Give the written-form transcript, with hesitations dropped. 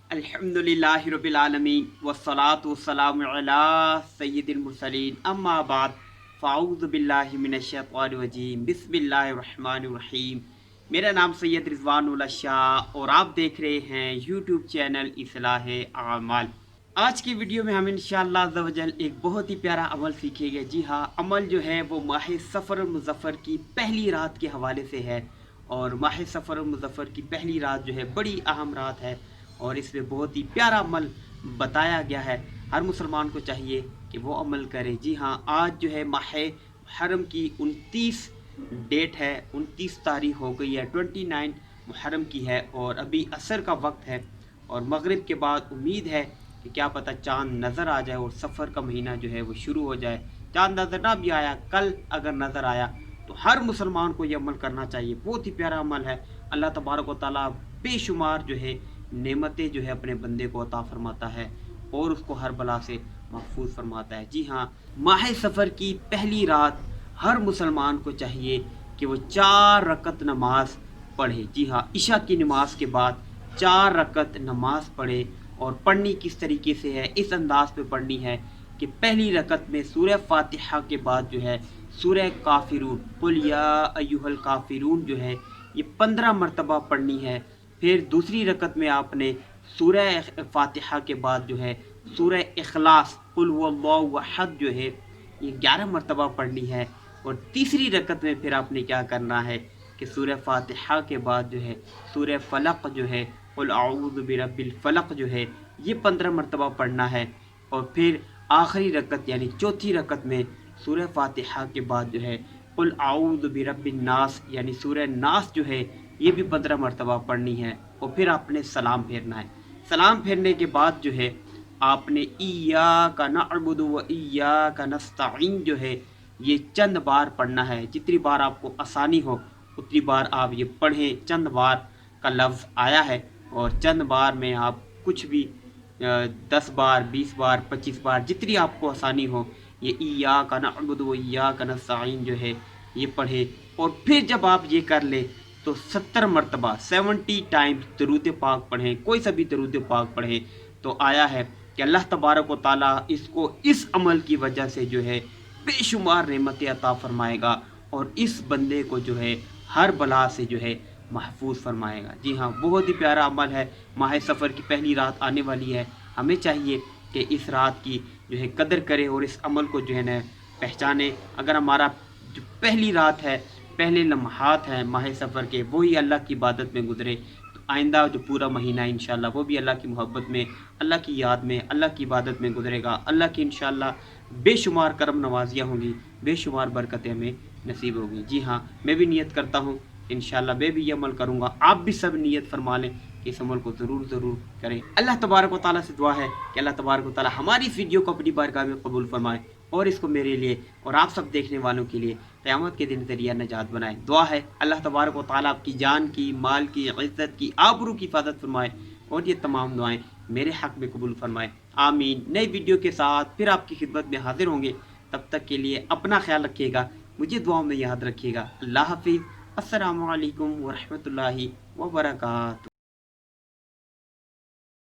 अल्हम्दुलिल्लाहि रब्बिल आलमीन वस्सलातु वस्सलामु अला सय्यिदिल मुरसलीन अम्मा बाद फ़अऊज़ु बिल्लाहि मिनश शैतानिर रजीम बिस्मिल्लाहिर रहमानिर रहीम। मेरा नाम सैयद रिज़वानुल शाह और आप देख रहे हैं यूट्यूब चैनल इस्लाह आमाल। आज की वीडियो में हम इंशाअल्लाह अज़्ज़ा वजल एक बहुत ही प्यारा अमल सीखेंगे। जी हाँ, अमल जो है वो माह सफ़र मुज़फ़्फ़र की पहली रात के हवाले से है। और माह सफ़र मुज़फ़्फ़र की पहली रात जो है बड़ी अहम रात है और इसमें बहुत ही प्यारा अमल बताया गया है। हर मुसलमान को चाहिए कि वो अमल करे। जी हाँ, आज जो है माह मुहर्रम की 29 डेट है, 29 तारीख हो गई है, 29 मुहर्रम की है और अभी असर का वक्त है और मगरिब के बाद उम्मीद है कि क्या पता चाँद नज़र आ जाए और सफ़र का महीना जो है वो शुरू हो जाए। चाँद नज़र ना भी आया, कल अगर नज़र आया तो हर मुसलमान को ये अमल करना चाहिए। बहुत ही प्यारा अमल है। अल्लाह तबारक व तआला बेशुमार जो है नेमतें जो है अपने बंदे को अता फरमाता है और उसको हर बला से महफूज फरमाता है। जी हाँ, माह सफ़र की पहली रात हर मुसलमान को चाहिए कि वो 4 रकत नमाज पढ़े। जी हाँ, इशा की नमाज के बाद 4 रकत नमाज पढ़े और पढ़नी किस तरीके से है, इस अंदाज पे पढ़नी है कि पहली रकत में सूरह फातिहा के बाद जो है सूरह काफिरून, कुल या अय्युहल काफिरून जो है ये 15 मरतबा पढ़नी है। फिर दूसरी रकत में आपने सूरह फातिहा के बाद जो है सूरह इखलास, कुल हुवल्लाहु अहद जो है ये 11 मरतबा पढ़नी है। और तीसरी रकत में फिर आपने क्या करना है कि सूरह फातिहा के बाद जो है सूरह फलक जो है कुल अऊज़ु बिरब्बिल फलक जो है ये 15 मरतबा पढ़ना है। और फिर आखिरी रकत यानी चौथी रकत में सूरह फातिहा के बाद जो है कुल अऊज़ु बिरब्बिन नास यानी सूरह नास जो है ये भी 15 मरतबा पढ़नी है। और फिर आपने सलाम फेरना है। सलाम फेरने के बाद जो है आपने इय्याका नअबुदु व इय्याका नस्तईन जो है ये चंद बार पढ़ना है। जितनी बार आपको आसानी हो उतनी बार आप ये पढ़ें। चंद बार का लफ्ज़ आया है और चंद बार में आप कुछ भी 10 बार, 20 बार, 25 बार जितनी आपको आसानी हो ये इय्याका नअबुदु व इय्याका नस्तईन जो है ये पढ़े। और फिर जब आप ये कर ले तो 70 मरतबा 70 टाइम्स दरूद पाक पढ़ें। कोई सा भी दरूद पाक पढ़ें तो आया है कि अल्लाह तबारक व तआला इसको इस अमल की वजह से जो है बेशुमार नेमतें अता फरमाएगा और इस बंदे को जो है हर बला से जो है महफूज फरमाएगा। जी हाँ, बहुत ही प्यारा अमल है। माह सफ़र की पहली रात आने वाली है, हमें चाहिए कि इस रात की जो है कदर करें और इस अमल को जो है ना पहचाने। अगर हमारा जो पहली रात है, पहले लम्हात हैं माह सफ़र के, वही अल्लाह की इबादत में गुजरे तो आइंदा जो पूरा महीना इंशाअल्लाह वो भी अल्लाह की मोहब्बत में, अल्लाह की याद में, अल्लाह की इबादत में गुजरेगा। अल्लाह की इंशाअल्लाह बेशुमार करम नवाजियाँ होंगी, बेशुमार बरकतें हमें नसीब होगी। जी हाँ, मैं भी नियत करता हूँ इंशाअल्लाह मैं भी ये अमल करूँगा। आप भी सब नियत फरमा लें कि इस अमल को ज़रूर करें। अल्लाह तबारक व तआला से दुआ है कि अल्लाह तबारक व तआला हमारी इस वीडियो को अपनी बारगाह में कबूल फरमाए और इसको मेरे लिए और आप सब देखने वालों के लिए क़यामत के दिन ज़रिया नजात बनाए। दुआ है अल्लाह तबारक व तआला आपकी जान की, माल की, इज़्ज़त की, आबरू की हिफाजत फरमाए और ये तमाम दुआएँ मेरे हक़ में कबूल फरमाए। आमीन। नई वीडियो के साथ फिर आपकी खिदमत में हाजिर होंगे। तब तक के लिए अपना ख्याल रखिएगा, मुझे दुआओं में याद रखिएगा। अल्लाह हाफ़िज़। अस्सलामु अलैकुम व रहमतुल्लाहि व बरकातुहू।